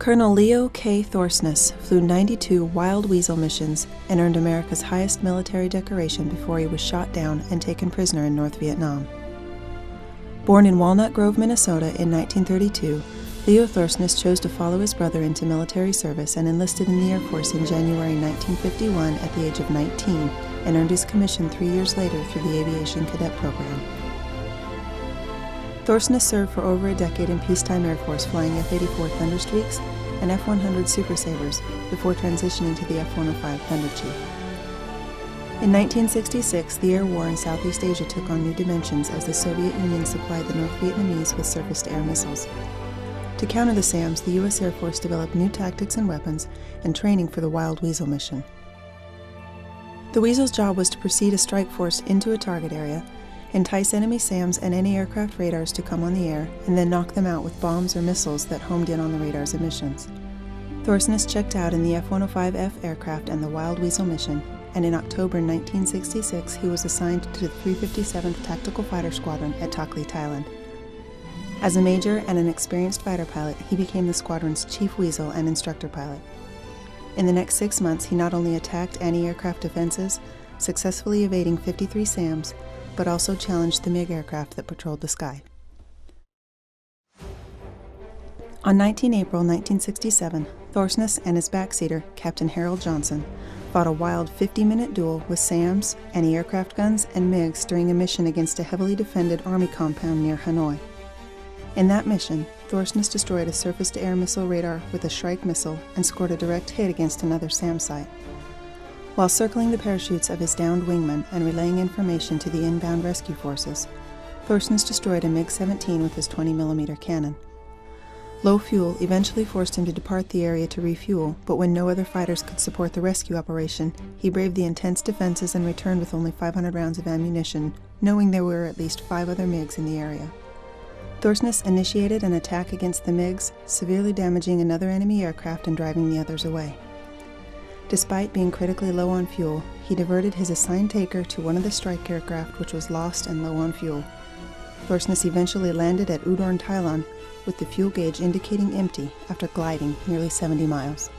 Colonel Leo K. Thorsness flew 92 wild weasel missions and earned America's highest military decoration before he was shot down and taken prisoner in North Vietnam. Born in Walnut Grove, Minnesota in 1932, Leo Thorsness chose to follow his brother into military service and enlisted in the Air Force in January 1951 at the age of 19 and earned his commission 3 years later through the Aviation Cadet Program. Thorsness served for over a decade in peacetime Air Force flying F-84 Thunderstreaks and F-100 Super Sabres before transitioning to the F-105 Thunder Chief. In 1966, the air war in Southeast Asia took on new dimensions as the Soviet Union supplied the North Vietnamese with surface-to-air missiles. To counter the SAMs, the U.S. Air Force developed new tactics and weapons and training for the Wild Weasel mission. The Weasel's job was to precede a strike force into a target area, entice enemy SAMs and anti-aircraft radars to come on the air, and then knock them out with bombs or missiles that homed in on the radar's emissions. Thorsness checked out in the F-105F aircraft and the Wild Weasel mission, and in October 1966 he was assigned to the 357th Tactical Fighter Squadron at Takli, Thailand. As a major and an experienced fighter pilot, he became the squadron's chief weasel and instructor pilot. In the next 6 months, he not only attacked anti-aircraft defenses, successfully evading 53 SAMs, but also challenged the MiG aircraft that patrolled the sky. On 19 April 1967, Thorsness and his backseater, Captain Harold Johnson, fought a wild 50-minute duel with SAMs, anti-aircraft guns, and MiGs during a mission against a heavily defended Army compound near Hanoi. In that mission, Thorsness destroyed a surface-to-air missile radar with a Shrike missile and scored a direct hit against another SAM site. While circling the parachutes of his downed wingman and relaying information to the inbound rescue forces, Thorsness destroyed a MiG-17 with his 20mm cannon. Low fuel eventually forced him to depart the area to refuel, but when no other fighters could support the rescue operation, he braved the intense defenses and returned with only 500 rounds of ammunition, knowing there were at least 5 other MiGs in the area. Thorsness initiated an attack against the MiGs, severely damaging another enemy aircraft and driving the others away. Despite being critically low on fuel, he diverted his assigned taker to one of the strike aircraft which was lost and low on fuel. Thorsness eventually landed at Udon, Thailand, with the fuel gauge indicating empty after gliding nearly 70 miles.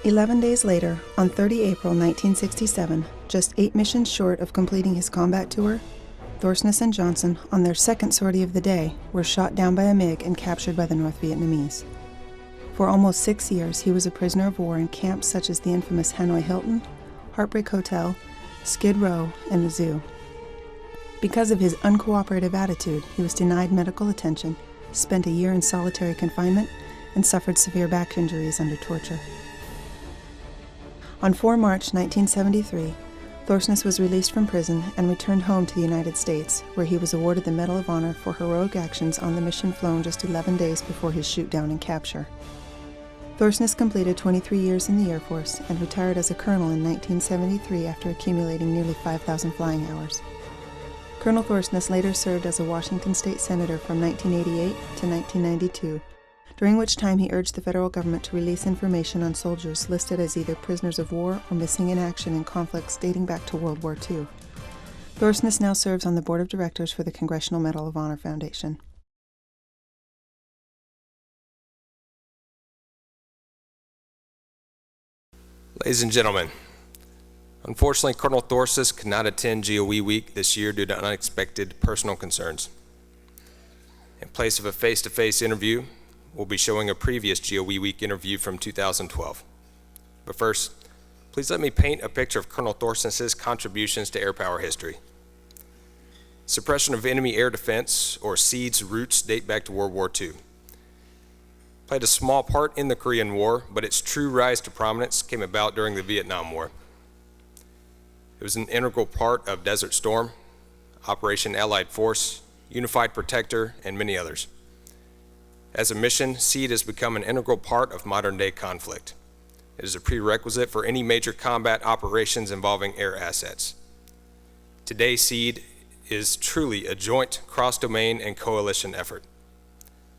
11 days later, on 30 April 1967, just 8 missions short of completing his combat tour, Thorsness and Johnson, on their second sortie of the day, were shot down by a MiG and captured by the North Vietnamese. For almost 6 years, he was a prisoner of war in camps such as the infamous Hanoi Hilton, Heartbreak Hotel, Skid Row, and the Zoo. Because of his uncooperative attitude, he was denied medical attention, spent a year in solitary confinement, and suffered severe back injuries under torture. On 4 March 1973, Thorsness was released from prison and returned home to the United States, where he was awarded the Medal of Honor for heroic actions on the mission flown just 11 days before his shoot-down and capture. Thorsness completed 23 years in the Air Force and retired as a colonel in 1973 after accumulating nearly 5,000 flying hours. Colonel Thorsness later served as a Washington State Senator from 1988 to 1992, during which time he urged the federal government to release information on soldiers listed as either prisoners of war or missing in action in conflicts dating back to World War II. Thorsness now serves on the board of directors for the Congressional Medal of Honor Foundation. Ladies and gentlemen, unfortunately, Colonel Thorsness could not attend GOE Week this year due to unexpected personal concerns. In place of a face-to-face interview, we'll be showing a previous GOE Week interview from 2012. But first, please let me paint a picture of Colonel Thorsness's contributions to air power history. Suppression of enemy air defense, or SEAD's roots date back to World War II. Played a small part in the Korean War, but its true rise to prominence came about during the Vietnam War. It was an integral part of Desert Storm, Operation Allied Force, Unified Protector, and many others. As a mission, SEAD has become an integral part of modern-day conflict. It is a prerequisite for any major combat operations involving air assets. Today, SEAD is truly a joint cross-domain and coalition effort.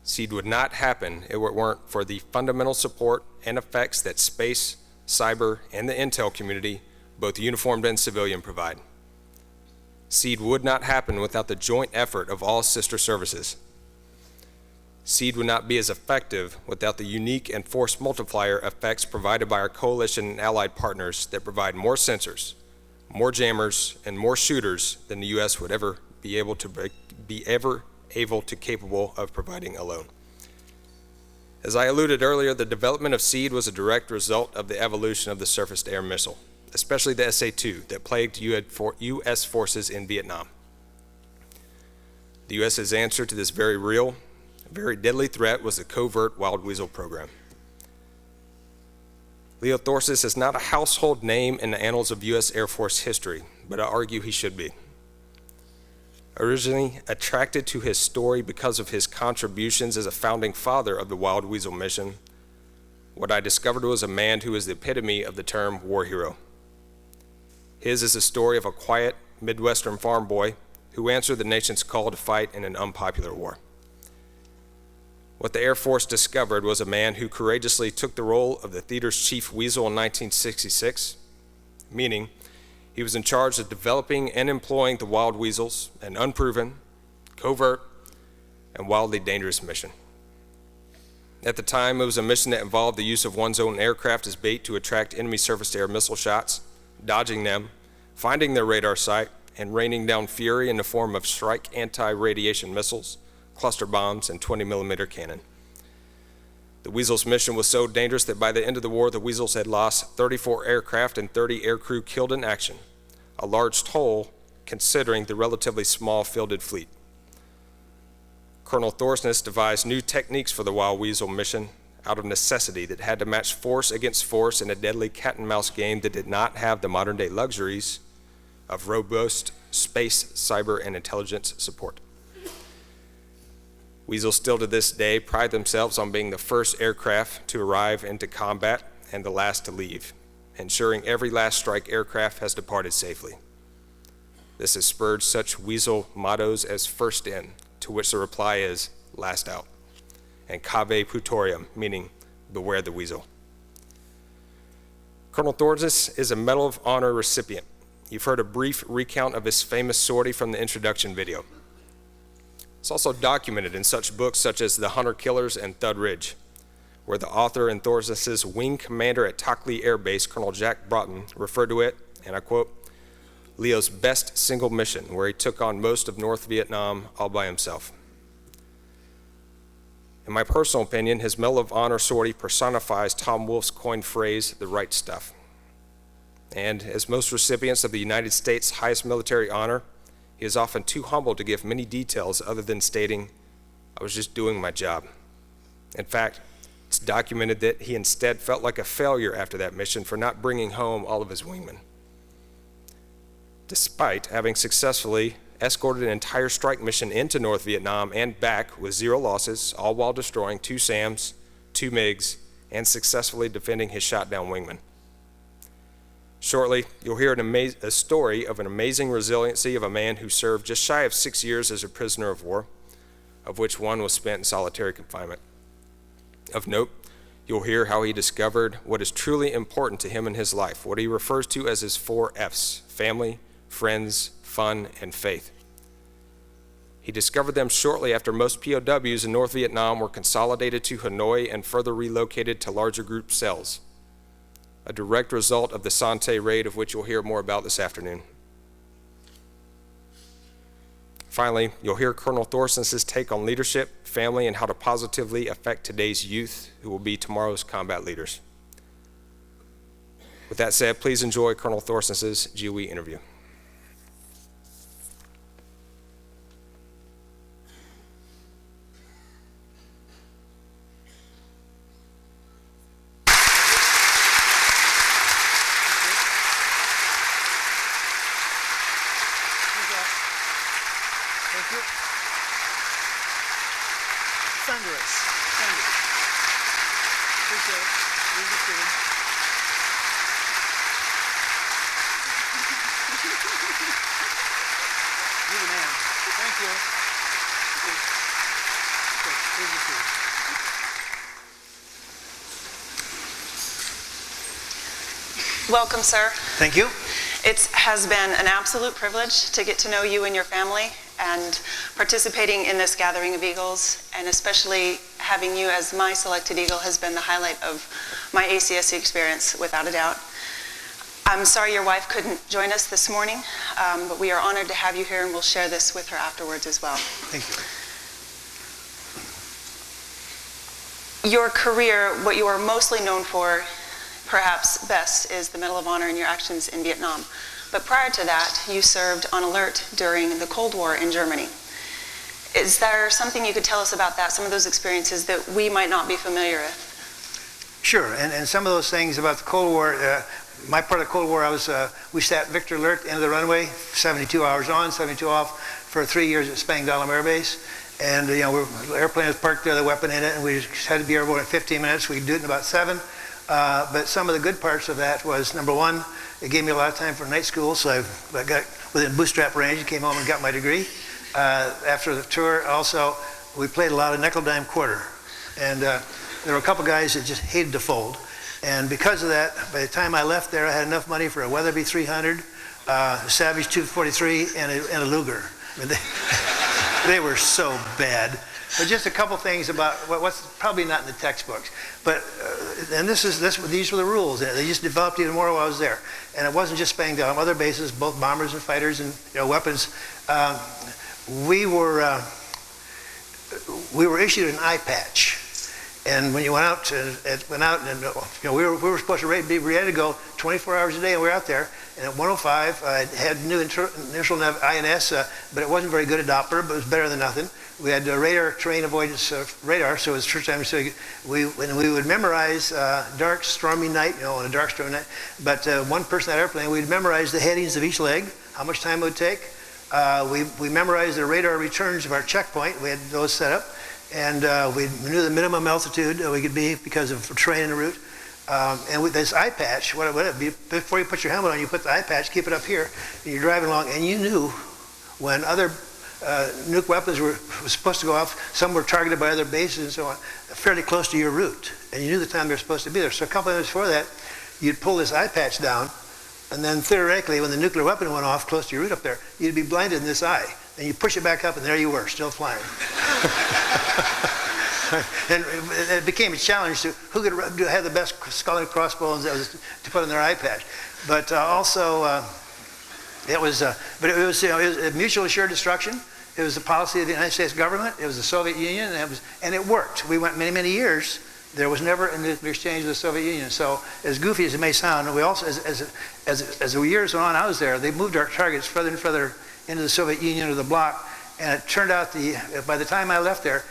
SEAD would not happen if it weren't for the fundamental support and effects that space, cyber, and the intel community, both uniformed and civilian, provide. SEAD would not happen without the joint effort of all sister services. SEED would not be as effective without the unique and force multiplier effects provided by our coalition and allied partners that provide more sensors, more jammers, and more shooters than the U.S. would ever be capable of providing alone. As I alluded earlier, the development of SEED was a direct result of the evolution of the surface-to-air missile, especially the SA-2 that plagued U.S. forces in Vietnam. The U.S.'s answer to this very real, very deadly threat was the covert Wild Weasel program. Leo Thorsness is not a household name in the annals of U.S. Air Force history, but I argue he should be. Originally attracted to his story because of his contributions as a founding father of the Wild Weasel mission, what I discovered was a man who is the epitome of the term war hero. His is a story of a quiet Midwestern farm boy who answered the nation's call to fight in an unpopular war. What the Air Force discovered was a man who courageously took the role of the theater's chief weasel in 1966, meaning he was in charge of developing and employing the wild weasels, an unproven, covert, and wildly dangerous mission. At the time, it was a mission that involved the use of one's own aircraft as bait to attract enemy surface-to-air missile shots, dodging them, finding their radar site, and raining down fury in the form of strike anti-radiation missiles, cluster bombs, and 20mm cannon. The Weasels' mission was so dangerous that by the end of the war, the Weasels had lost 34 aircraft and 30 aircrew killed in action, a large toll considering the relatively small fielded fleet. Colonel Thorsness devised new techniques for the Wild Weasel mission out of necessity that had to match force against force in a deadly cat-and-mouse game that did not have the modern-day luxuries of robust space, cyber, and intelligence support. Weasels still to this day pride themselves on being the first aircraft to arrive into combat and the last to leave, ensuring every last strike aircraft has departed safely. This has spurred such Weasel mottos as first in, to which the reply is last out, and cave putorium, meaning beware the weasel. Colonel Thorsness is a Medal of Honor recipient. You've heard a brief recount of his famous sortie from the introduction video. It's also documented in such books such as The Hunter Killers and Thud Ridge, where the author and Thorsness's wing commander at Tockley Air Base, Colonel Jack Broughton, referred to it, and I quote, Leo's best single mission, where he took on most of North Vietnam all by himself. In my personal opinion, his Medal of Honor sortie personifies Tom Wolfe's coined phrase, the right stuff. And as most recipients of the United States' highest military honor, he is often too humble to give many details other than stating, I was just doing my job. In fact, it's documented that he instead felt like a failure after that mission for not bringing home all of his wingmen. Despite having successfully escorted an entire strike mission into North Vietnam and back with 0 losses, all while destroying 2 SAMs, 2 MiGs, and successfully defending his shot-down wingman. Shortly, you'll hear a story of an amazing resiliency of a man who served just shy of 6 years as a prisoner of war, of which 1 was spent in solitary confinement. Of note, you'll hear how he discovered what is truly important to him in his life, what he refers to as his 4 F's, family, friends, fun, and faith. He discovered them shortly after most POWs in North Vietnam were consolidated to Hanoi and further relocated to larger group cells, a direct result of the Sante raid, of which you'll hear more about this afternoon. Finally, you'll hear Colonel Thorsness' take on leadership, family, and how to positively affect today's youth who will be tomorrow's combat leaders. With that said, please enjoy Colonel Thorsness' GOE interview. Welcome, sir. Thank you. It has been an absolute privilege to get to know you and your family, And participating in this gathering of Eagles, and especially having you as my selected Eagle, has been the highlight of my ACSC experience, without a doubt. I'm sorry your wife couldn't join us this morning, but we are honored to have you here, and we'll share this with her afterwards as well. Thank you. Your career, what you are mostly known for, perhaps best, is the Medal of Honor and your actions in Vietnam. But prior to that, you served on alert during the Cold War in Germany. Is there something you could tell us about that, some of those experiences that we might not be familiar with? Sure, and some of those things about the Cold War, my part of the Cold War, we sat Victor Alert into the runway, 72 hours on, 72 off, for 3 years at Spangdahlem Air Base. And the airplane was parked there, the weapon in it, and we had to be airborne in 15 minutes. We could do it in about 7. But some of the good parts of that was, number one, it gave me a lot of time for night school, so I got within bootstrap range, came home and got my degree. After the tour, also, we played a lot of nickel-dime quarter. And there were a couple guys that just hated to fold. And because of that, by the time I left there, I had enough money for a Weatherby 300, a Savage 243, and a Luger. I mean, they were so bad. But just a couple things about what's probably not in the textbooks. But and these were the rules. They just developed even more while I was there. And it wasn't just Spangdahlem. Other bases, both bombers and fighters and weapons. We were issued an eye patch. And when you went out, we were supposed to be ready to go 24 hours a day, and we were out there. And at 105, I had new initial INS, but it wasn't very good at Doppler, but it was better than nothing. We had radar terrain avoidance radar, so it was first time. So we would memorize dark, stormy night, on a dark, stormy night. But one person on that airplane, we'd memorize the headings of each leg, how much time it would take. We memorized the radar returns of our checkpoint. We had those set up. And we knew the minimum altitude we could be because of terrain and route. And with this eye patch, what it be, before you put your helmet on, you put the eye patch, keep it up here, and you're driving along, and you knew when other nuke weapons were supposed to go off, some were targeted by other bases and so on, fairly close to your route. And you knew the time they were supposed to be there. So a couple of minutes before that, you'd pull this eye patch down, and then theoretically, when the nuclear weapon went off close to your route up there, you'd be blinded in this eye. And you push it back up, and there you were, still flying. And it became a challenge to who could have the best skull and crossbones that was to put on their eye patch. But also, it was mutual assured destruction. It was the policy of the United States government. It was the Soviet Union, and it worked. We went many, many years. There was never a nuclear exchange with the Soviet Union. So, as goofy as it may sound, we also, as the years went on, I was there. They moved our targets further and further into the Soviet Union or the bloc, and it turned out by the time I left there,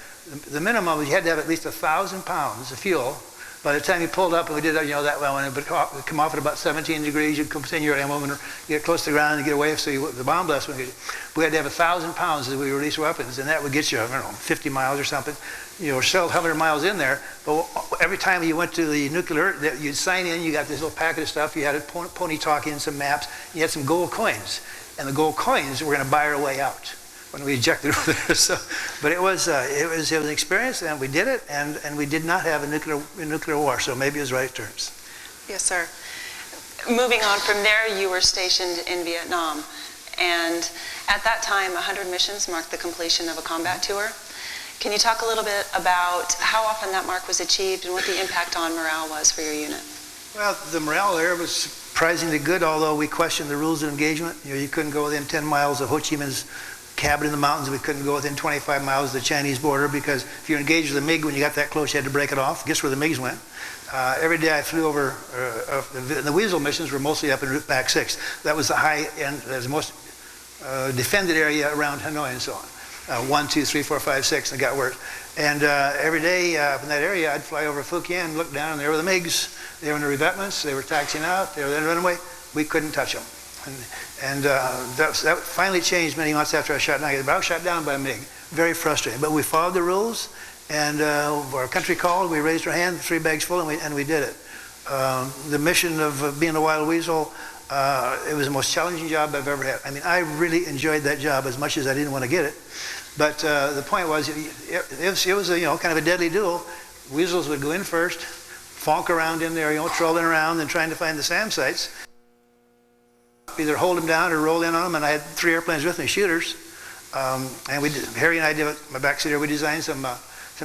the minimum was you had to have at least 1,000 pounds of fuel. By the time you pulled up, and we did that well, when it would come off at about 17 degrees, you'd continue your ammo and get close to the ground and get away so the bomb blast wouldn't get you. We had to have 1,000 pounds as we released weapons, and that would get you, 50 miles or something. Several hundred miles in there, but every time you went to the nuclear, you'd sign in, you got this little packet of stuff, you had a pony talking, some maps, you had some gold coins. And the gold coins were going to buy our way out when we ejected over there. So, but it was an experience, and we did it, and we did not have a nuclear war. So maybe it was right turns. Yes, sir. Moving on from there, you were stationed in Vietnam, and at that time, 100 missions marked the completion of a combat tour. Can you talk a little bit about how often that mark was achieved and what the impact on morale was for your unit? Well, the morale there was surprisingly good, although we questioned the rules of engagement. You couldn't go within 10 miles of Ho Chi Minh's cabin in the mountains. We couldn't go within 25 miles of the Chinese border because if you engaged with the MiG when you got that close, you had to break it off. Guess where the MiGs went? Every day I flew over, the Weasel missions were mostly up in Route Back 6. That was the high end, that was the most defended area around Hanoi and so on. 1, 2, 3, 4, 5, 6, and it got worse. And every day up in that area, I'd fly over Fukien, look down, and there were the MiGs. They were in the revetments, they were taxiing out, they were in the runway. We couldn't touch them. And that finally changed many months after I shot down. But I was shot down by a MiG. Very frustrating. But we followed the rules, and our country called, we raised our hand, 3 bags full, and we did it. The mission of being a wild weasel, it was the most challenging job I've ever had. I mean, I really enjoyed that job as much as I didn't want to get it. But the point was, it was a, kind of a deadly duel. Weasels would go in first, fonk around in there, trolling around and trying to find the SAM sites. Either hold them down or roll in on them, and I had 3 airplanes with me, shooters. And Harry and I did, my backseater, we designed some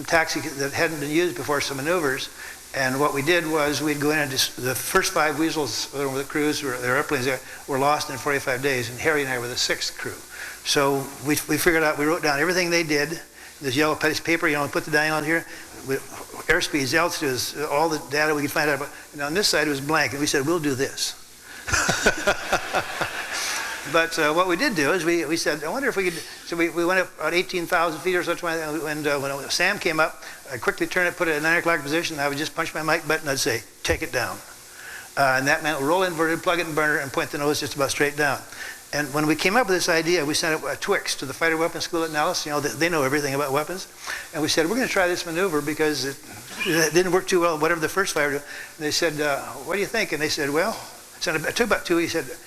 taxi that hadn't been used before, some maneuvers. And what we did was we'd go in and the first 5 weasels over the crews, their airplanes there, were lost in 45 days. And Harry and I were the 6th crew. So we figured out, we wrote down everything they did, this yellow piece of paper, put the dial on here, airspeeds, altitudes, all the data we could find out about. And on this side it was blank, and we said, we'll do this. But what we did do is we said, I wonder if we could, so we went up about 18,000 feet or so, and when Sam came up, I quickly turned it, put it at 9 o'clock position, I would just punch my mic button, I'd say, take it down. And that meant roll inverted, plug it in burner, and point the nose just about straight down. And when we came up with this idea, we sent it Twix to the Fighter Weapons School at Nellis. They know everything about weapons. And we said, we're going to try this maneuver because it didn't work too well, whatever the first fighter did. And they said, what do you think? And they said, well, it took about 2 weeks. He said,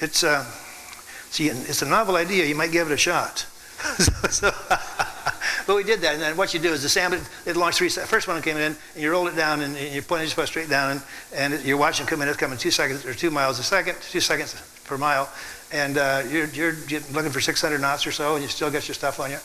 it's a novel idea. You might give it a shot. But we did that. And then what you do is the SAM, it launched 3 seconds. First one came in, and you roll it down, and you point it just about straight down, and you're watching it come in. It's coming 2 seconds or 2 miles a second, 2 seconds per mile. And you're looking for 600 knots or so, and you still got your stuff on you.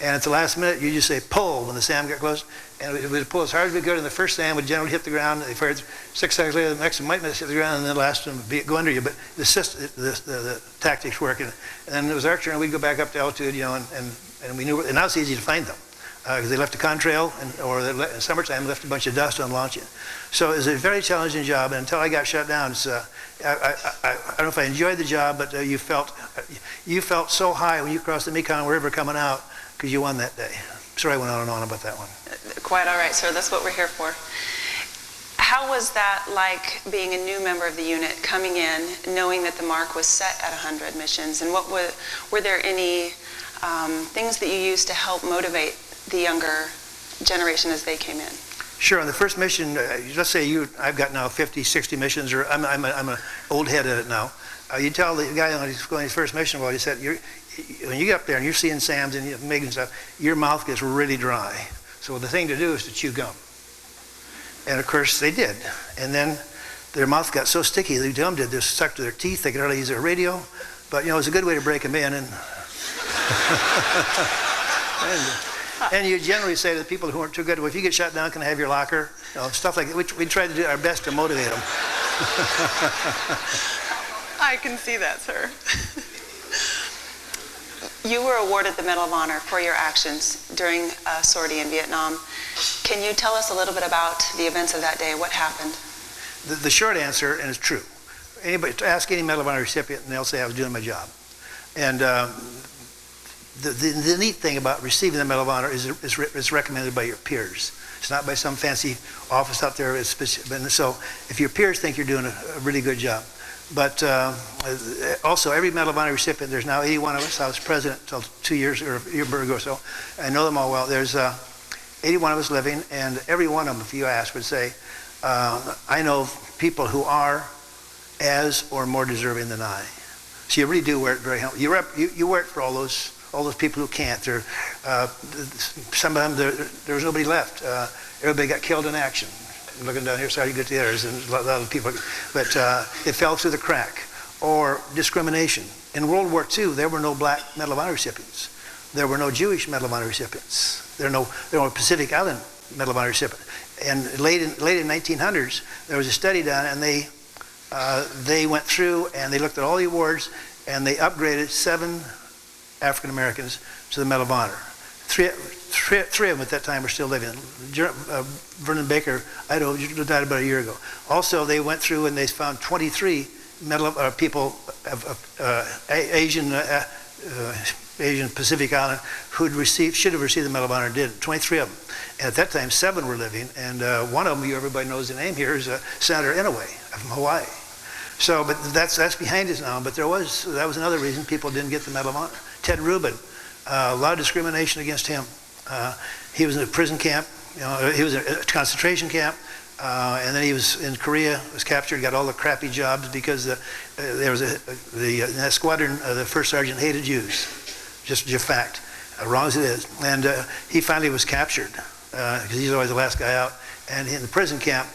And at the last minute, you just say pull when the SAM got close. And it would pull as hard as we could, and the first SAM would generally hit the ground. They fired 6 seconds later, the next one might hit the ground, and then the last one would go under you. But the tactics work. And then it was our turn, and we'd go back up to altitude, and we knew, and now it's easy to find them. Because they left a contrail, or in summertime left a bunch of dust on launching. So it was a very challenging job, and until I got shut down, I don't know if I enjoyed the job, but you felt so high when you crossed the Mekong River coming out, because you won that day. Sorry I went on and on about that one. Quite all right, sir. That's what we're here for. How was that like being a new member of the unit, coming in, knowing that the mark was set at 100 missions, and were there any things that you used to help motivate the younger generation as they came in? Sure. On the first mission, let's say I've got now 50, 60 missions, or I'm an old head at it now. You tell the guy on his going his first mission, well, he said, when you get up there and you're seeing SAMs and MiGs and stuff, your mouth gets really dry. So the thing to do is to chew gum. And of course they did. And then their mouth got so sticky, the gum did, they stuck to their teeth, they could hardly use their radio. But it was a good way to break them in. And you generally say to the people who aren't too good, well, if you get shot down, can I have your locker? Stuff like that. We try to do our best to motivate them. I can see that, sir. You were awarded the Medal of Honor for your actions during a sortie in Vietnam. Can you tell us a little bit about the events of that day? What happened? The short answer, and it's true, ask any Medal of Honor recipient, and they'll say I was doing my job. And the neat thing about receiving the Medal of Honor is it's recommended by your peers. It's not by some fancy office out there. So if your peers think you're doing a really good job. But also, every Medal of Honor recipient, there's now 81 of us. I was president until 2 years or a year ago or so. I know them all well. There's 81 of us living, and every one of them, if you ask, would say, I know people who are as or more deserving than I. So you really do wear it very helpful. You wear it for all those people who can't. Some of them, there was nobody left. Everybody got killed in action. I'm looking down here, sorry you get the others, and a lot of people, but it fell through the crack. Or discrimination. In World War II, there were no black Medal of Honor recipients. There were no Jewish Medal of Honor recipients. There were no Pacific Island Medal of Honor recipients. And late in 1900s, there was a study done, and they went through and they looked at all the awards, and they upgraded 7 African Americans to the Medal of Honor. Three of them at that time were still living. Vernon Baker, Idaho, died about a year ago. Also, they went through and they found 23 people of Asian Pacific Island who'd should have received the Medal of Honor and didn't. 23 of them. And at that time, 7 were living, and one of them, everybody knows the name here, is Senator Inouye from Hawaii. So, but that's behind us now. But that was another reason people didn't get the Medal of Honor. Ted Rubin, a lot of discrimination against him. He was in a prison camp. He was in a concentration camp, and then he was in Korea. Was captured, got all the crappy jobs because there was in that squadron. The first sergeant hated Jews, just a fact, wrong as it is. And he finally was captured because he's always the last guy out. And in the prison camp,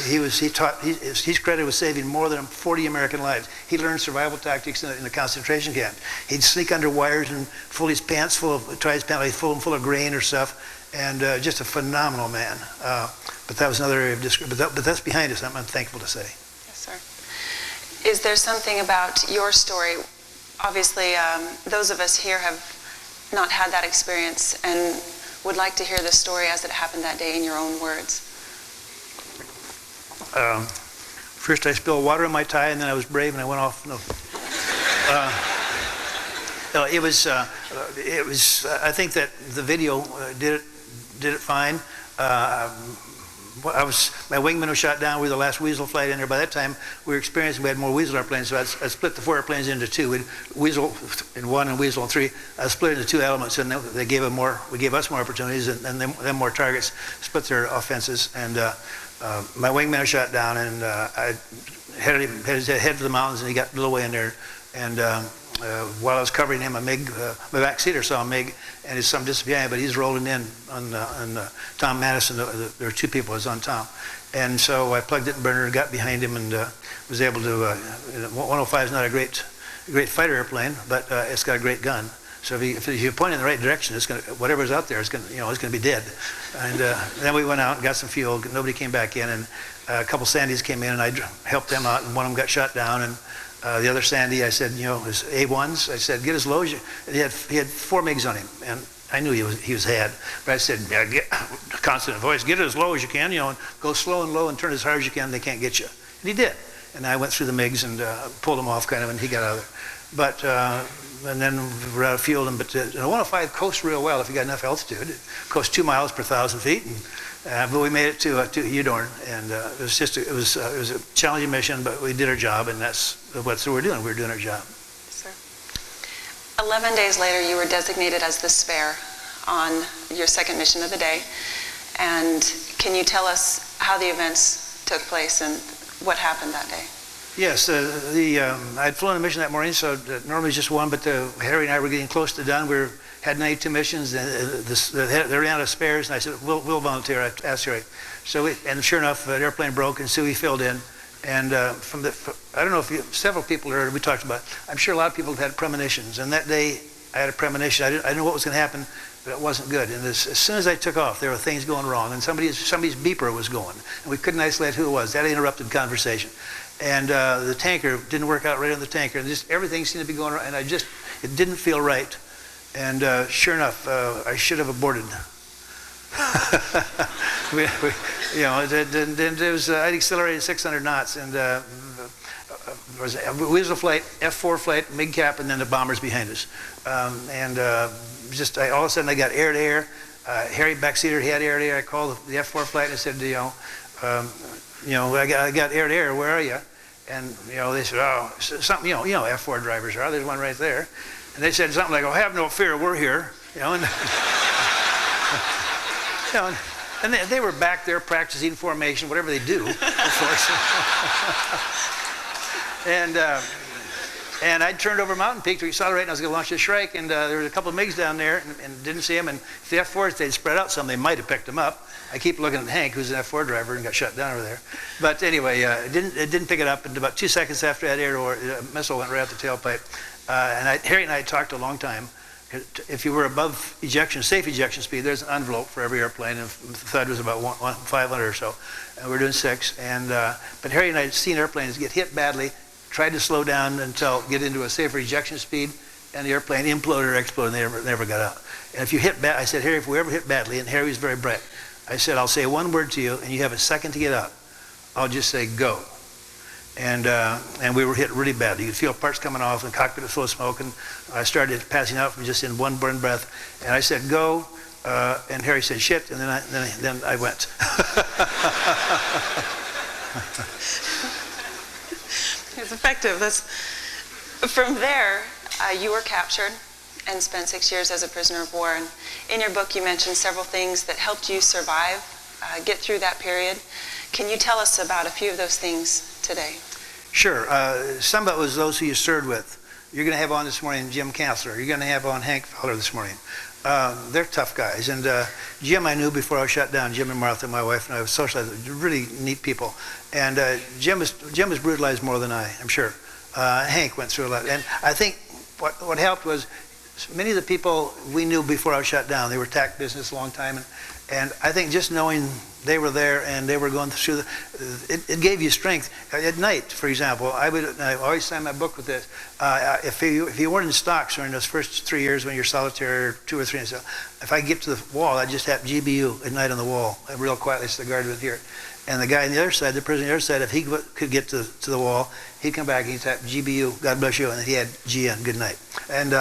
He's credited with saving more than 40 American lives. He learned survival tactics in a concentration camp. He'd sneak under wires and tie his pants full of grain or stuff, and just a phenomenal man. But that was another area of discussion. But that's behind us. I'm thankful to say. Yes, sir. Is there something about your story? Obviously, those of us here have not had that experience and would like to hear the story as it happened that day in your own words. First I spilled water on my tie, and then I was brave and I went off. It was. I think that the video did it fine. My wingman was shot down. We were the last Weasel flight in there. By that time, we had more Weasel airplanes, so I split the 4 airplanes into 2. We'd Weasel in 1 and Weasel in 3. I split it into 2 elements, and they gave them more. We gave us more opportunities, and them more targets. Split their offenses, and my wingman was shot down, and I headed to the mountains, and he got a little way in there, and while I was covering him, my backseater saw a MiG, and his son disappeared, but he's rolling in on Tom Madison. There were 2 people. I was on Tom, and so I plugged it in burner, got behind him, and was able to. 105 is not a great fighter airplane, but it's got a great gun. So if you point in the right direction, whatever's out there is going to be dead. And then we went out and got some fuel. Nobody came back in, and a couple Sandys came in, and I helped them out, and one of them got shot down, and the other Sandy, I said, his A1s, I said, get as low as you. He had 4 MiGs on him, and I knew he was had, but I said, constant voice, get it as low as you can, and go slow and low and turn as hard as you can. They can't get you, and he did. And I went through the MiGs and pulled him off, kind of, and he got out of there. But and then we were out of fuel, but the 105 coasts real well if you got enough altitude. It coasts 2 miles per 1,000 feet, and but we made it to Udorn, and it was a challenging mission, but we did our job, and that's what we're doing. We're doing our job. Sir. 11 days later, you were designated as the spare on your second mission of the day, and can you tell us how the events took place and what happened that day? Yes, I'd flown a mission that morning, so normally it's just one, but Harry and I were getting close to done. We had 92 missions, and they ran out of spares, and I said, we'll volunteer. I asked Harry. And sure enough, the airplane broke, and so he filled in. And I don't know if several people heard, we talked about it. I'm sure a lot of people have had premonitions, and that day I had a premonition. I didn't know what was going to happen, but it wasn't good. And as soon as I took off, there were things going wrong, and somebody's beeper was going, and we couldn't isolate who it was. That interrupted conversation. And the tanker didn't work out right on the tanker, and just everything seemed to be going wrong, and it didn't feel right. And sure enough, I should have aborted. I'd accelerated 600 knots, and there was a Weasel flight, F4 flight, MiG cap, and then the bombers behind us. All of a sudden I got air to air. Harry backseater, he had air to air. I called the F4 flight and I said, I got air to air. Where are you? And they said, oh, something. F4 drivers are. There's one right there. And they said something like, "Oh, have no fear, we're here." And they were back there practicing formation, whatever they do, of course. And I turned over Mountain Peak to accelerate, and I was going to launch the Shrike, and there was a couple of MiGs down there, and didn't see them. And if the F4s, they'd spread out some, they might have picked them up. I keep looking at Hank, who's an F4 driver, and got shut down over there. But anyway, it didn't pick it up, and about 2 seconds after that a missile went right out the tailpipe. Harry and I talked a long time. If you were above safe ejection speed, there's an envelope for every airplane, and the thud was about 500 or so. And we're doing 6. But Harry and I had seen airplanes get hit badly, tried to slow down until get into a safer ejection speed, and the airplane imploded or exploded, and they never got out. And if you hit bad, I said, Harry, if we ever hit badly, and Harry was very bright, I said, I'll say one word to you, and you have a second to get out. I'll just say, go. And we were hit really badly. You could feel parts coming off, and the cockpit was full of smoke, and I started passing out from just in one burn breath. And I said, go, and Harry said, shit, and then I went. It's effective. From there, you were captured and spent 6 years as a prisoner of war. And in your book, you mentioned several things that helped you survive, get through that period. Can you tell us about a few of those things today? Sure. Some of it was those who you served with. You're going to have on this morning Jim Kassler. You're going to have on Hank Fowler this morning. They're tough guys. And Jim I knew before I was shut down. Jim and Martha, my wife, and I was socialized. Really neat people. And Jim was brutalized more than I'm sure. Hank went through a lot. And I think what helped was many of the people we knew before I was shut down. They were tack business a long time. And I think just knowing they were there and they were going through, it gave you strength. At night, for example, I always sign my book with this. If you weren't in stocks during those first 3 years when you're solitary, or 2 or 3, and so, if I get to the wall, I just tap GBU at night on the wall, real quietly so the guard would hear it. And the guy on the other side, the prisoner on the other side, if he could get to the wall, he'd come back and he'd tap GBU, God bless you, and he had GN, good night. And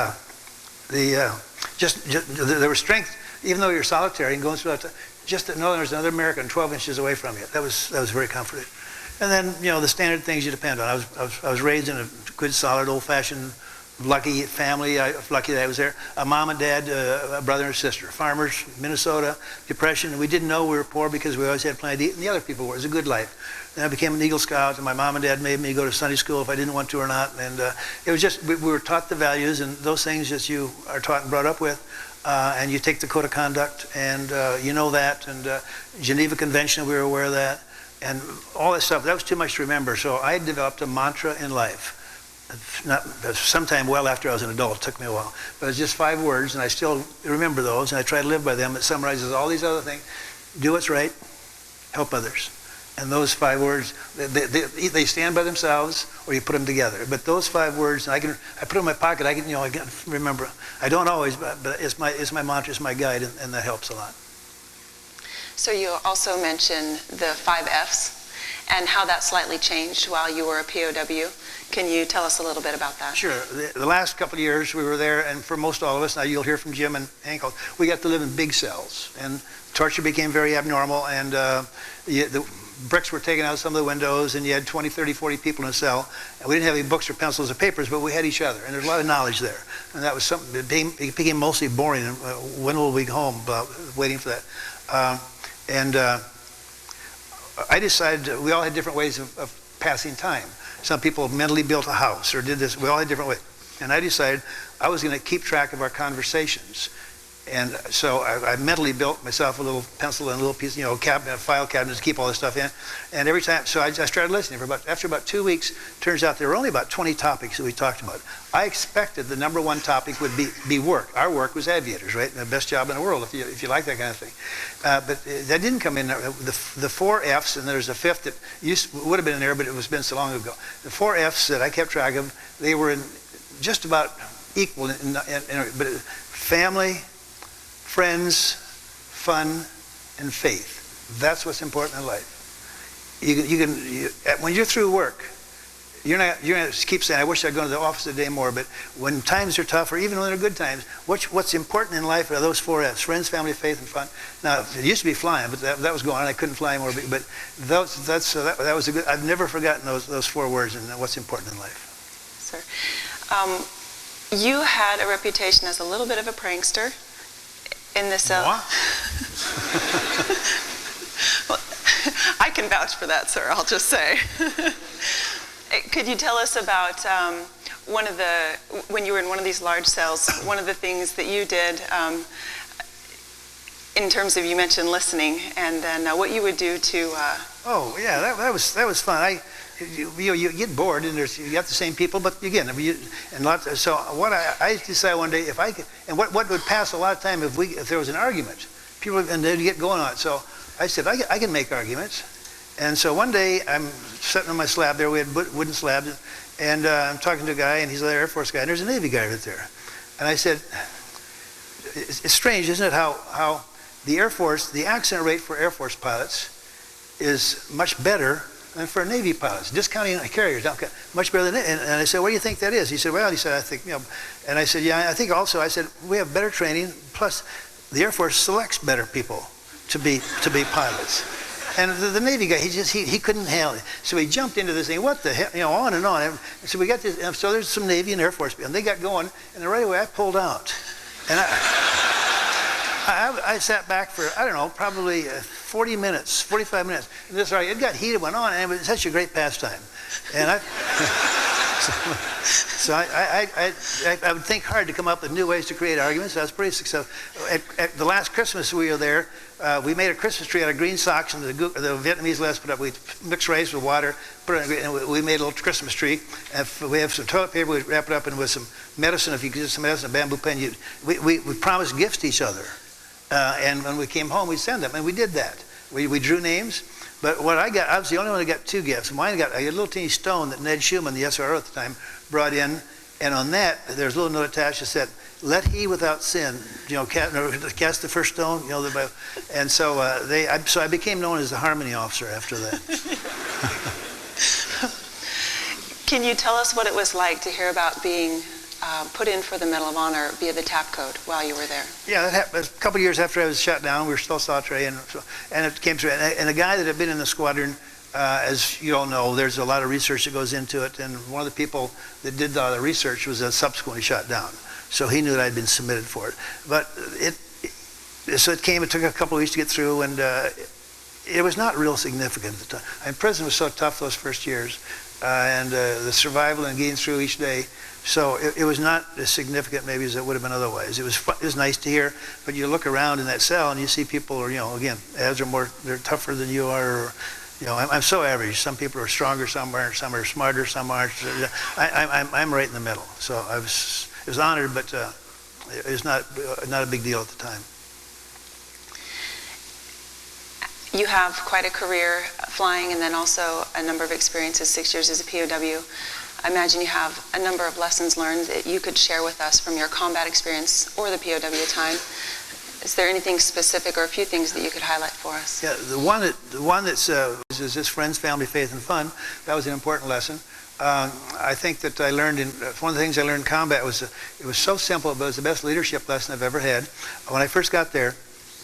there was strength, even though you're solitary and going through that, just to know there's another American 12 inches away from you. That was very comforting. And then, the standard things you depend on. I was raised in a good, solid, old-fashioned, lucky family. Lucky that I was there. A mom and dad, a brother and a sister. Farmers, Minnesota, Depression. We didn't know we were poor because we always had plenty to eat, and the other people were. It was a good life. Then I became an Eagle Scout, and my mom and dad made me go to Sunday school if I didn't want to or not. And it was just, we were taught the values and those things that you are taught and brought up with. And you take the code of conduct, and you know that, and Geneva Convention, we were aware of that, and all that stuff. That was too much to remember. So I developed a mantra in life. Sometime well after I was an adult, it took me a while, but it's just 5 words, and I still remember those, and I try to live by them. It summarizes all these other things. Do what's right, help others. And those 5 words, they stand by themselves, or you put them together. But those 5 words, and I put them in my pocket. I can remember. I don't always, but it's my mantra, it's my guide, and that helps a lot. So you also mentioned the 5 Fs and how that slightly changed while you were a POW. Can you tell us a little bit about that? Sure. The last couple of years we were there, and for most all of us, now you'll hear from Jim and Hank, we got to live in big cells, and torture became very abnormal, and the bricks were taken out of some of the windows, and you had 20, 30, 40 people in a cell. And we didn't have any books or pencils or papers, but we had each other, and there's a lot of knowledge there. And that was something, it became mostly boring. And when will we go home? Waiting for that. I decided we all had different ways of passing time. Some people mentally built a house or did this. We all had different ways. And I decided I was going to keep track of our conversations. And so I mentally built myself a little pencil and a little piece, file cabinet to keep all this stuff in. And every time, so I started listening. After about 2 weeks, turns out there were only about 20 topics that we talked about. I expected the number one topic would be work. Our work was aviators, right? The best job in the world, if you like that kind of thing. But that didn't come in. The 4 Fs, and there's a 5th that would have been in there, but it was been so long ago. The 4 Fs that I kept track of, they were in just about equal, but family, friends, fun, and faith. That's what's important in life. When you're through work, you're not keep saying, I wish I'd gone to the office a day more, but when times are tough, or even when they're good times, what's important in life are those 4 Fs, friends, family, faith, and fun. Now, it used to be flying, but that was gone. I couldn't fly anymore, but that was a good, I've never forgotten those 4 words and what's important in life. Sir, you had a reputation as a little bit of a prankster. In this, What? Well, I can vouch for that, sir, I'll just say. Could you tell us about when you were in one of these large cells, one of the things that you did in terms of, you mentioned listening, and then what you would do to... Oh, yeah, that was fun. You get bored, and you got the same people, but again, so what I decided one day, if I could, and what would pass a lot of time if there was an argument, people, and they'd get going on it. So I said, I can make arguments. And so one day I'm sitting on my slab there, we had wooden slabs, and I'm talking to a guy, and he's an Air Force guy, and there's a Navy guy right there. And I said, it's strange, isn't it, how the Air Force, the accident rate for Air Force pilots is much better than for Navy pilots, discounting carriers, much better than it. And I said, what do you think that is? He said, well, I think, and I said, yeah, I think also, I said, we have better training, plus the Air Force selects better people to be pilots. And the Navy guy, he couldn't handle it. So he jumped into this thing, what the hell, on and on. And so we got this, so there's some Navy and Air Force people, and they got going, and right away I pulled out. And I sat back for, I don't know, probably 40 minutes, 45 minutes. And it got heated, went on, and it was such a great pastime. And So I would think hard to come up with new ways to create arguments. I was pretty successful. At the last Christmas we were there, we made a Christmas tree out of green socks, and the Vietnamese let us put up. We mixed rice with water, put it in, and we made a little Christmas tree. And we have some toilet paper. We wrap it up, and with some medicine. If you could use some medicine, a bamboo pen. We promised gifts to each other, and when we came home, we'd send them, and we did that. We drew names. But what I got, I was the only one that got two gifts. Mine got a little teeny stone that Ned Schumann, the SRO at the time, brought in, and on that there's a little note attached that said, "Let he without sin, cast the first stone." And so I became known as the Harmony Officer after that. Can you tell us what it was like to hear about being put in for the Medal of Honor via the TAP code while you were there? Yeah, that happened a couple of years after I was shot down. We were still Sautre, and it came through. And a guy that had been in the squadron, as you all know, there's a lot of research that goes into it. And one of the people that did all the research was subsequently shot down. So he knew that I'd been submitted for it. But it took a couple of weeks to get through, and it was not real significant at the time. I mean, prison was so tough those first years, and the survival and getting through each day. So it was not as significant maybe as it would have been otherwise. It was nice to hear, but you look around in that cell and you see people, again, they're tougher than you are. Or, I'm so average. Some people are stronger, some aren't. Some are smarter, some aren't. I'm right in the middle. So I was honored, but it was not a big deal at the time. You have quite a career flying, and then also a number of experiences, 6 years as a POW. I imagine you have a number of lessons learned that you could share with us from your combat experience or the POW time. Is there anything specific or a few things that you could highlight for us? Yeah, the one that's is this friends, family, faith, and fun. That was an important lesson. I think that I learned one of the things I learned in combat was it was so simple, but it was the best leadership lesson I've ever had. When I first got there,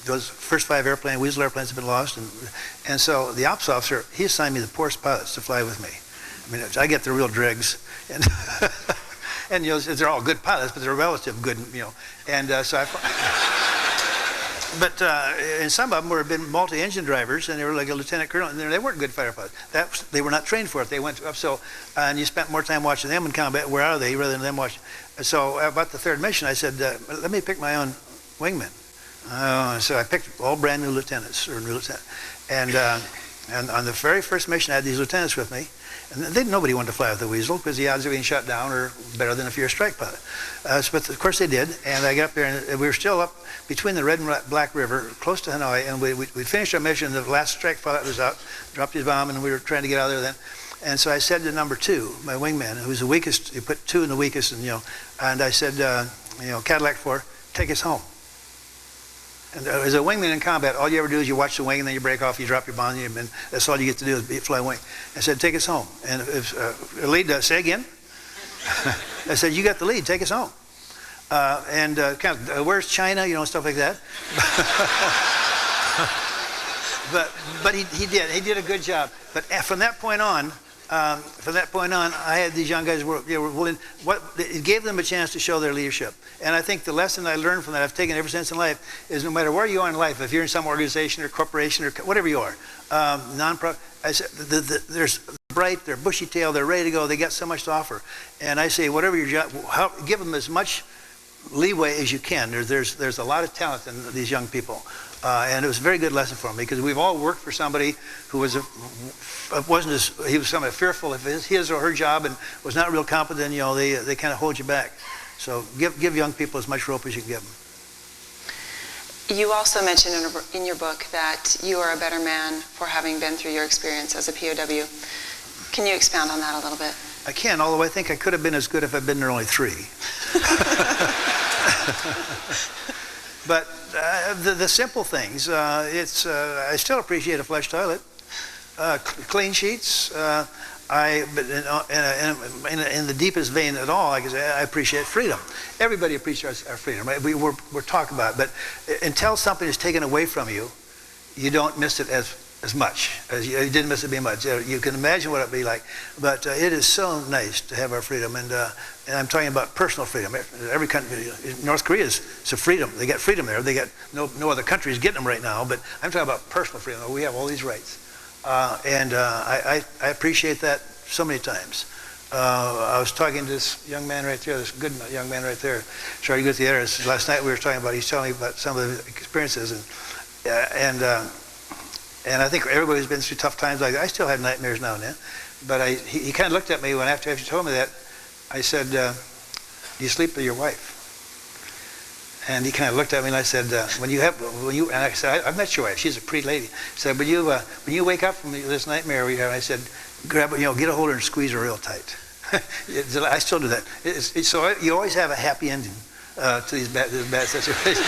those first 5 Weasel airplanes had been lost, and so the ops officer, he assigned me the poorest pilots to fly with me. I mean, I get the real dregs, and and they're all good pilots, but they're relative good, and so but and some of them were been multi-engine drivers, and they were like a lieutenant colonel, and they weren't good fighter pilots. They were not trained for it. They went up, and you spent more time watching them in combat. Where are they? Rather than them watching. So about the third mission, I said, let me pick my own wingman. So I picked all brand new lieutenants, and on the very first mission, I had these lieutenants with me. And nobody wanted to fly with the Weasel because the odds of being shot down are better than if you're a strike pilot. But of course they did, and I got up there, and we were still up between the Red and Black River, close to Hanoi, and we finished our mission. The last strike pilot was out, dropped his bomb, and we were trying to get out of there then. And so I said to number 2, my wingman, who was the weakest, you put 2 in the weakest, and I said, Cadillac 4, take us home. And as a wingman in combat, all you ever do is you watch the wing, and then you break off, you drop your bomb, and that's all you get to do is fly wing. I said, take us home. And if lead, say again. I said, you got the lead, take us home. Where's China, stuff like that. but he did a good job. But from that point on, I had these young guys who were willing. It gave them a chance to show their leadership. And I think the lesson I learned from that, I've taken ever since in life, is no matter where you are in life, if you're in some organization or corporation or whatever you are, non-profit, I said, they're bright, they're bushy-tailed, they're ready to go, they got so much to offer. And I say, whatever your job, give them as much leeway as you can. There's a lot of talent in these young people. And it was a very good lesson for me, because we've all worked for somebody who he was somewhat fearful of his or her job and was not real competent. They kind of hold you back. So give young people as much rope as you can give them. You also mentioned in your book that you are a better man for having been through your experience as a POW. Can you expound on that a little bit? I can, although I think I could have been as good if I'd been there only 3. But the simple things, I still appreciate a flush toilet, clean sheets. But in the deepest vein at all, I appreciate freedom. Everybody appreciates our freedom, right? We're talking about it, but until something is taken away from you, you don't miss it as much. You didn't miss it being much. You can imagine what it'd be like. But it is so nice to have our freedom, and I'm talking about personal freedom. Every country, North Korea is a freedom. They got freedom there. They got no other country is getting them right now. But I'm talking about personal freedom. We have all these rights, and I appreciate that so many times. I was talking to this young man right there, this good young man right there. Sorry to go to the others. Last night we were talking about, he's telling me about some of the experiences. And I think everybody's been through tough times. Like I still have nightmares now and then. But he kind of looked at me when after he told me that. I said, do you sleep with your wife? And he kind of looked at me and I said, and I said, I've met your wife. She's a pretty lady. He said, when you wake up from this nightmare we have, I said, get a hold of her and squeeze her real tight. I still do that. So you always have a happy ending to these bad situations.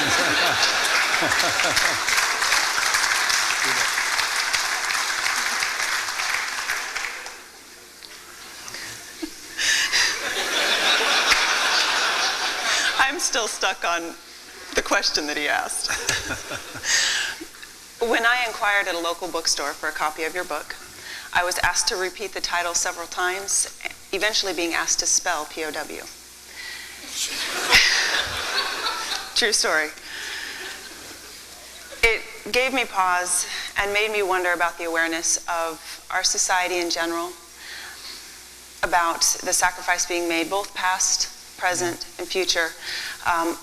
I'm still stuck on the question that he asked. When I inquired at a local bookstore for a copy of your book, I was asked to repeat the title several times, eventually being asked to spell POW. True story. It gave me pause and made me wonder about the awareness of our society in general, about the sacrifice being made, both past, present, and future.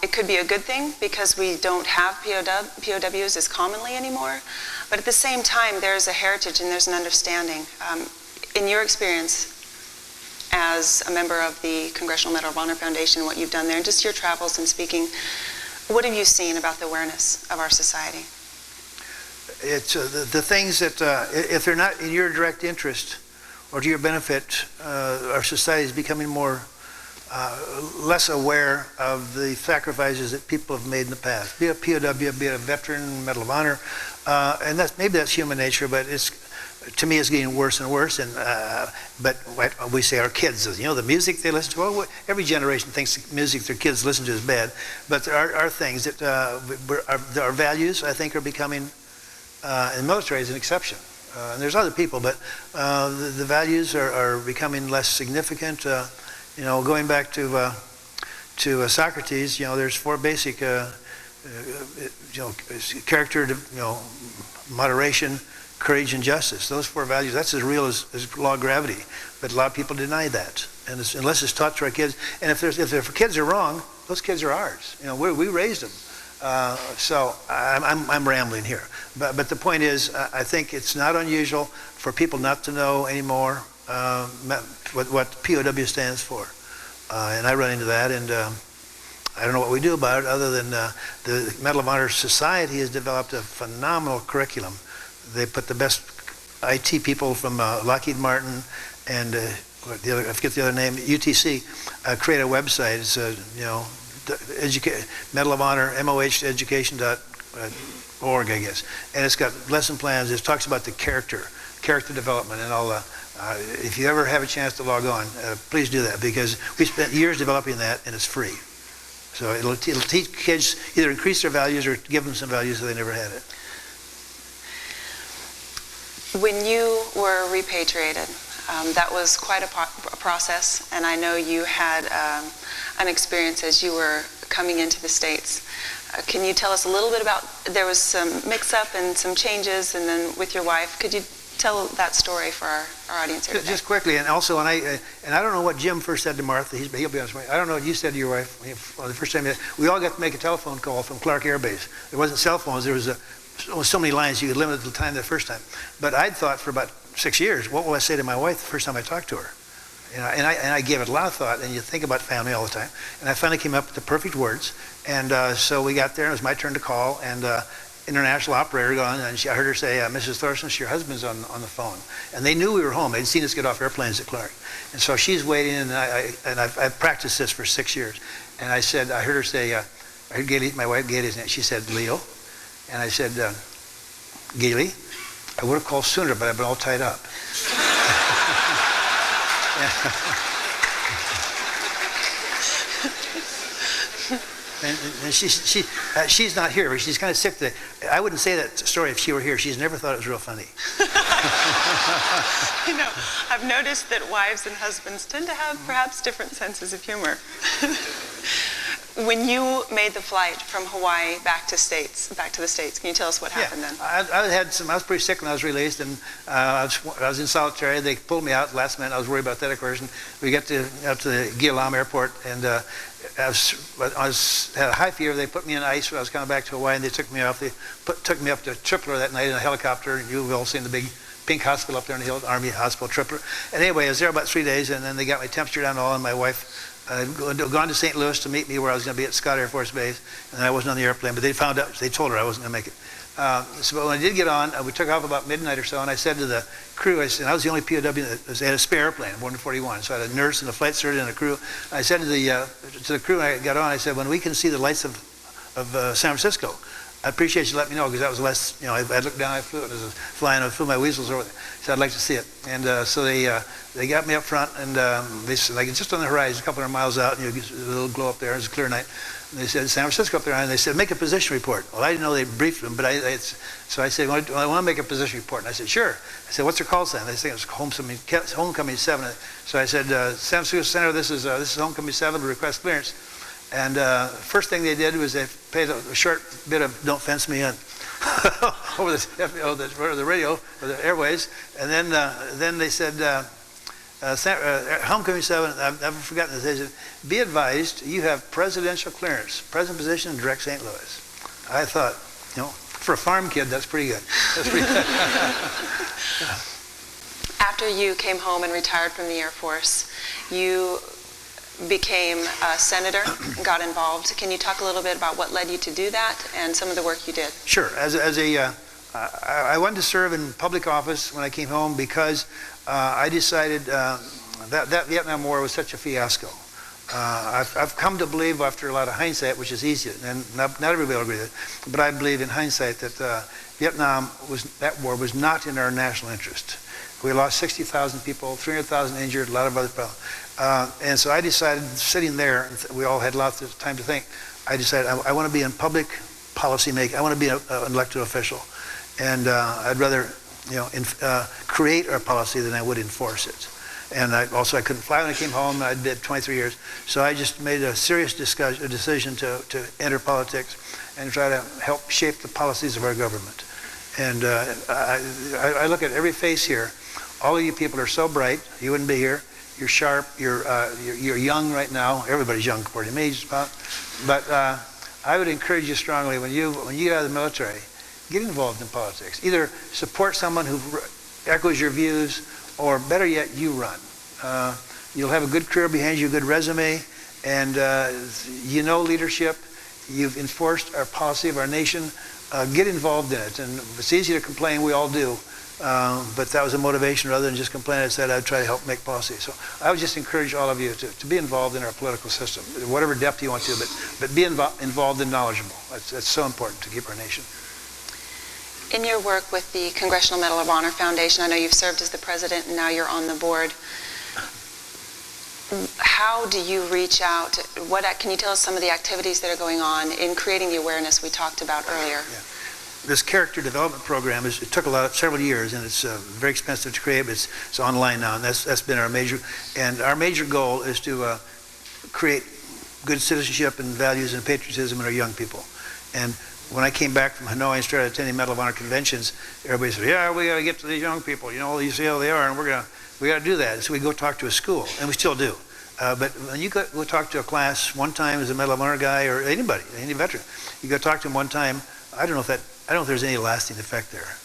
It could be a good thing because we don't have POWs as commonly anymore, but at the same time, there's a heritage and there's an understanding. In your experience as a member of the Congressional Medal of Honor Foundation and what you've done there, and just your travels and speaking, what have you seen about the awareness of our society? It's the things that, if they're not in your direct interest or to your benefit, our society is becoming less aware of the sacrifices that people have made in the past. Be a POW, be a veteran, Medal of Honor, and maybe that's human nature, but to me it's getting worse and worse. But what we say our kids, the music they listen to, well, every generation thinks the music their kids listen to is bad, but there are things that our values, I think, are becoming, in the military is an exception. And there's other people, but the values are becoming less significant. Going back to Socrates, there's four basic, character, moderation, courage, and justice. Those four values, that's as real as law of gravity. But a lot of people deny that, and unless it's taught to our kids. And if their kids are wrong, those kids are ours. We raised them. So I'm rambling here. But the point is, I think it's not unusual for people not to know anymore what POW stands for. And I run into that, and I don't know what we do about it other than the Medal of Honor Society has developed a phenomenal curriculum. They put the best IT people from Lockheed Martin and I forget the other name, UTC, create a website. It's Medal of Honor, MOHeducation.org, I guess. And it's got lesson plans. It talks about the character development and all that. If you ever have a chance to log on, please do that, because we spent years developing that, and it's free. So it'll teach kids, either increase their values or give them some values that they never had it. When you were repatriated, that was quite a process, and I know you had an experience as you were coming into the States. Can you tell us a little bit about, there was some mix-up and some changes, and then with your wife, could you tell that story for our audience here today? Just quickly, and also, and I don't know what Jim first said to Martha. He'll be honest with me. I don't know what you said to your wife the first time. We all got to make a telephone call from Clark Air Base. There wasn't cell phones. There was so many lines you could limit the time the first time. But I'd thought for about 6 years, what will I say to my wife the first time I talked to her? And I gave it a lot of thought, and you think about family all the time. And I finally came up with the perfect words. And so we got there, and it was my turn to call, and international operator gone, and I heard her say, Mrs. Thorsness, your husband's on the phone. And they knew we were home. They'd seen us get off airplanes at Clark. And so she's waiting, and I've practiced this for 6 years. And I heard her say, I heard Gailey, my wife Gailey's name. She said, Leo. And I said, Gailey, I would have called sooner, but I've been all tied up. And she's not here, but she's kind of sick today. I wouldn't say that story if she were here. She's never thought it was real funny. I've noticed that wives and husbands tend to have perhaps different senses of humor. When you made the flight from Hawaii back to the States, can you tell us what happened then? I was pretty sick when I was released, and I was in solitary. They pulled me out last minute. I was worried about that, of course. And we got to the Guillermo airport, and I had a high fever. They put me in ice when I was coming back to Hawaii, and they took me off. They took me up to Tripler that night in a helicopter. You've all seen the big pink hospital up there in the hill, Army Hospital, Tripler. And anyway, I was there about 3 days, and then they got my temperature down and all, and my wife had gone to St. Louis to meet me where I was going to be at Scott Air Force Base, and I wasn't on the airplane, but they found out, they told her I wasn't going to make it. So when I did get on, we took off about midnight or so, and I said to the crew, I was the only POW that had a spare airplane, 141, so I had a nurse and a flight surgeon and a crew. I said to the crew when I got on, I said, when we can see the lights of San Francisco, I appreciate you letting me know, because that was less, I looked down, I flew it, I flew my weasels over there, so I'd like to see it. And so they got me up front, and they said, like, it's just on the horizon, a couple hundred miles out, and you get a little glow up there, it's a clear night. And they said, San Francisco up there, and they said, make a position report. Well, I didn't know they briefed them, but so I said, well, I want to make a position report. And I said, sure. I said, what's their call sign? They said, it was Homecoming 7. So I said, San Francisco Center, this is Homecoming 7, request clearance. And first thing they did was they played a short bit of "Don't Fence Me In" over the radio or the airways, and then they said, "Homecoming 7." I've never forgotten this. They said, "Be advised, you have presidential clearance, present position in direct St. Louis." I thought, for a farm kid, that's pretty good. That's pretty good. After you came home and retired from the Air Force, you became a senator, got involved. Can you talk a little bit about what led you to do that and some of the work you did? Sure. I wanted to serve in public office when I came home because I decided that Vietnam War was such a fiasco. I've come to believe, after a lot of hindsight, which is easy, and not everybody will agree with it, but I believe in hindsight that that war was not in our national interest. We lost 60,000 people, 300,000 injured, a lot of other problems. And so I decided, sitting there, and we all had lots of time to think, I decided I want to be in public policy making. I want to be an elected official. And I'd rather create our policy than I would enforce it. And I couldn't fly when I came home. I'd been 23 years. So I just made a serious decision to enter politics and try to help shape the policies of our government. And I look at every face here. All of you people are so bright. You wouldn't be here. You're sharp. You're young right now. Everybody's young according to me, just about. But I would encourage you strongly, when you get out of the military, get involved in politics. Either support someone who echoes your views, or better yet, you run. You'll have a good career behind you, a good resume, and leadership. You've enforced our policy of our nation. Get involved in it. And it's easy to complain, we all do. But that was a motivation rather than just complain. I said I'd try to help make policy. So I would just encourage all of you to be involved in our political system, whatever depth you want to, but be involved and knowledgeable. That's so important to keep our nation. In your work with the Congressional Medal of Honor Foundation, I know you've served as the president and now you're on the board. How do you reach out? Can you tell us some of the activities that are going on in creating the awareness we talked about earlier? Yeah. This character development program, it took several years, and it's very expensive to create, but it's online now, and that's been our major goal is to create good citizenship and values and patriotism in our young people. And when I came back from Hanoi and started attending Medal of Honor conventions, everybody said, "Yeah, we got to get to these young people. You see how they are, and we got to do that." And so we go talk to a school, and we still do. But when you go talk to a class one time as a Medal of Honor guy or anybody, any veteran, you go talk to them one time. I don't know if there's any lasting effect there,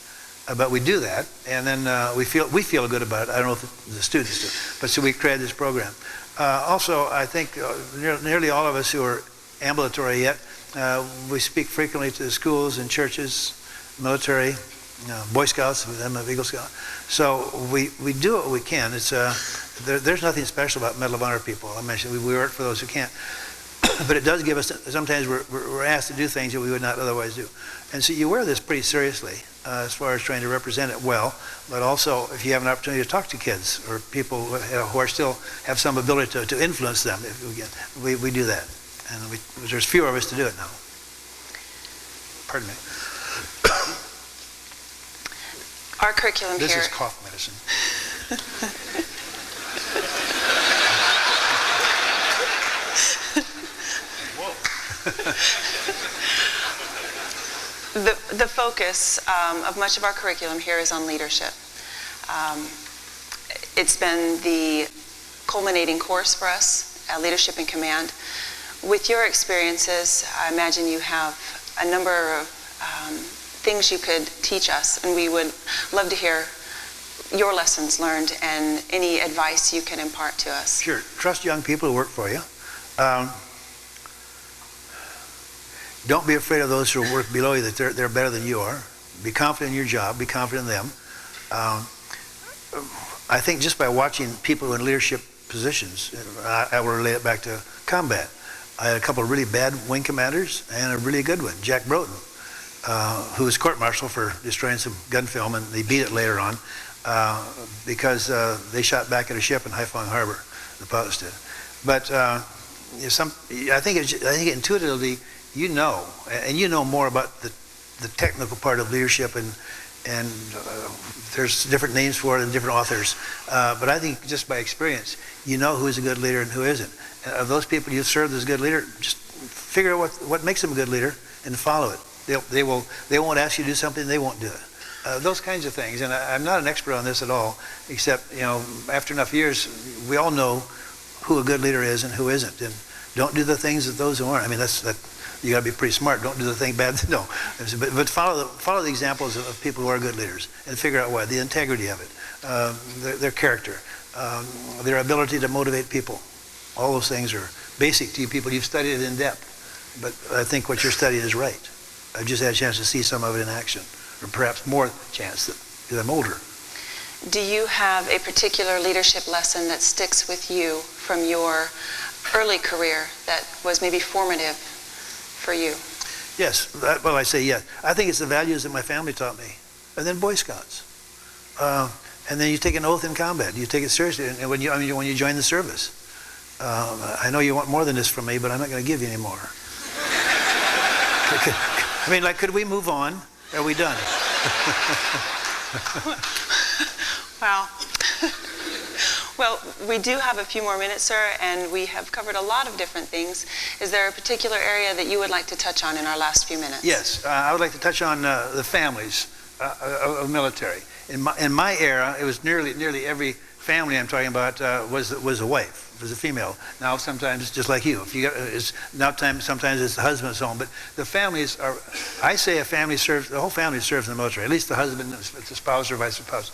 but we do that, and then we feel good about it. I don't know if the students do, but so we created this program. Also, I think nearly all of us who are ambulatory yet, we speak frequently to the schools and churches, military, Boy Scouts, I'm an Eagle Scout. So we do what we can. It's there's nothing special about Medal of Honor people. I mentioned we work for those who can't. But it does give us, sometimes we're asked to do things that we would not otherwise do. And so you wear this pretty seriously as far as trying to represent it well, but also if you have an opportunity to talk to kids or people who are still have some ability to influence them, we do that. And there's fewer of us to do it now. Pardon me. Our curriculum This here. is cough medicine. Whoa. The focus of much of our curriculum here is on leadership. It's been the culminating course for us, Leadership in Command. With your experiences, I imagine you have a number of things you could teach us, and we would love to hear your lessons learned and any advice you can impart to us. Sure. Trust young people who work for you. Don't be afraid of those who work below you, that they're better than you are. Be confident in your job. Be confident in them. I think just by watching people in leadership positions, I will relate it back to combat. I had a couple of really bad wing commanders and a really good one, Jack Broughton, who was court-martialed for destroying some gun film, and they beat it later on because they shot back at a ship in Haiphong Harbor, the pilots did. But I think intuitively, you know more about the technical part of leadership, and there's different names for it and different authors. But I think just by experience, you know who's a good leader and who isn't. And of those people you've served as a good leader, just figure out what makes them a good leader and follow it. They won't ask you to do something, they won't do it. Those kinds of things. And I'm not an expert on this at all, except after enough years, we all know who a good leader is and who isn't. And don't do the things that those who aren't. I mean, you got to be pretty smart. Don't do the thing bad. No, but follow the examples of people who are good leaders and figure out why. The integrity of it, their character, their ability to motivate people. All those things are basic to you people. You've studied it in depth, but I think what you're studying is right. I've just had a chance to see some of it in action, or perhaps more chance that I'm older. Do you have a particular leadership lesson that sticks with you from your early career that was maybe formative for you? Yes. Well, I say yes. I think it's the values that my family taught me, and then Boy Scouts, and then you take an oath in combat. You take it seriously, and when you join the service. I know you want more than this from me, but I'm not going to give you any more. I mean, could we move on? Are we done? Wow. Well, we do have a few more minutes, sir, and we have covered a lot of different things. Is there a particular area that you would like to touch on in our last few minutes? Yes, I would like to touch on the families of military. In my era, it was nearly every family I'm talking about was a wife. Was a female. Now sometimes it's just like you. Sometimes it's the husband's home, but the families are. I say the whole family serves in the military. At least the husband, the spouse, or vice versa.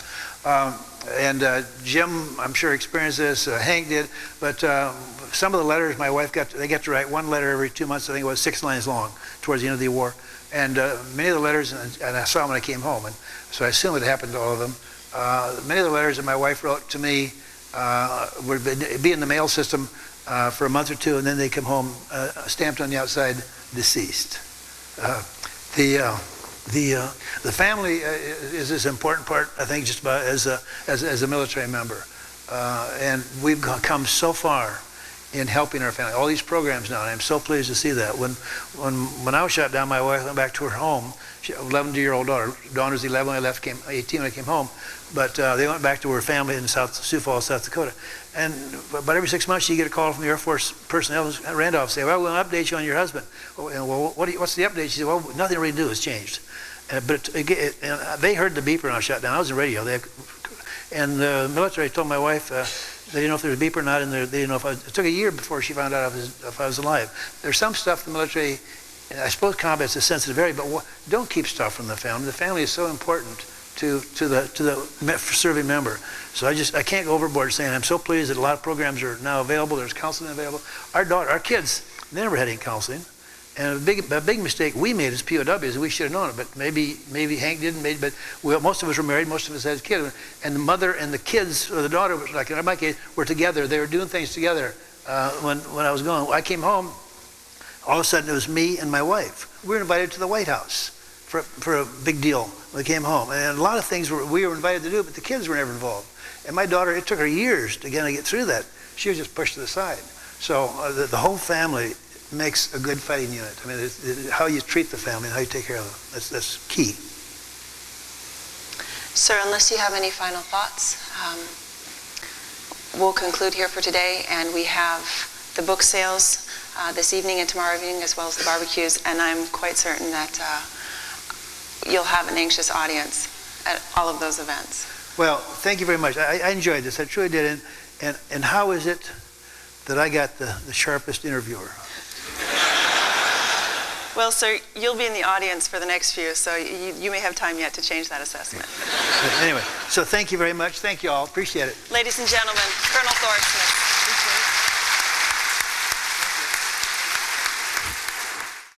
And Jim, I'm sure experienced this. Hank did, but some of the letters my wife got, they got to write one letter every 2 months. I think it was 6 lines long towards the end of the war, and many of the letters, and I saw them when I came home, and so I assume it happened to all of them. Many of the letters that my wife wrote to me would be in the mail system for a month or two, and then they come home stamped on the outside, deceased. The family is this important part, I think, just about as a military member, and we've come so far in helping our family. All these programs now, and I'm so pleased to see that. When I was shot down, my wife went back to her home. She had an 11-year-old daughter. Dawn was 11 when I left, 18 when I came home. But they went back to her family in Sioux Falls, South Dakota. And about every 6 months, you get a call from the Air Force personnel at Randolph say, well, we'll update you on your husband. Well, what's the update? She said, well, nothing really new has changed. But they heard the beeper when I was shot down. I was in radio. And the military told my wife, they didn't know if there was a beeper or not, and they didn't know it took a year before she found out if I was alive. There's some stuff the military, I suppose combat's a sensitive area, but don't keep stuff from the family. The family is so important to the serving member. So I can't go overboard saying I'm so pleased that a lot of programs are now available. There's counseling available. Our kids, they never had any counseling. And a big mistake we made as POWs, we should have known it, but maybe Hank didn't. But most of us were married, most of us had kids, and the mother and the kids, or the daughter, like in my case, were together. They were doing things together when I was gone. I came home, all of a sudden it was me and my wife. We were invited to the White House for a big deal when we came home. And a lot of things we were invited to do, but the kids were never involved. And my daughter, it took her years to get through that. She was just pushed to the side. So the whole family makes a good fighting unit. I mean, how you treat the family and how you take care of them, that's key. Sir, unless you have any final thoughts, we'll conclude here for today, and we have the book sales this evening and tomorrow evening, as well as the barbecues, and I'm quite certain that you'll have an anxious audience at all of those events. Well, thank you very much. I enjoyed this. I truly did. And how is it that I got the sharpest interviewer? Well, sir, you'll be in the audience for the next few, so you may have time yet to change that assessment. Anyway, so thank you very much. Thank you all. Appreciate it. Ladies and gentlemen, Colonel Thorsness.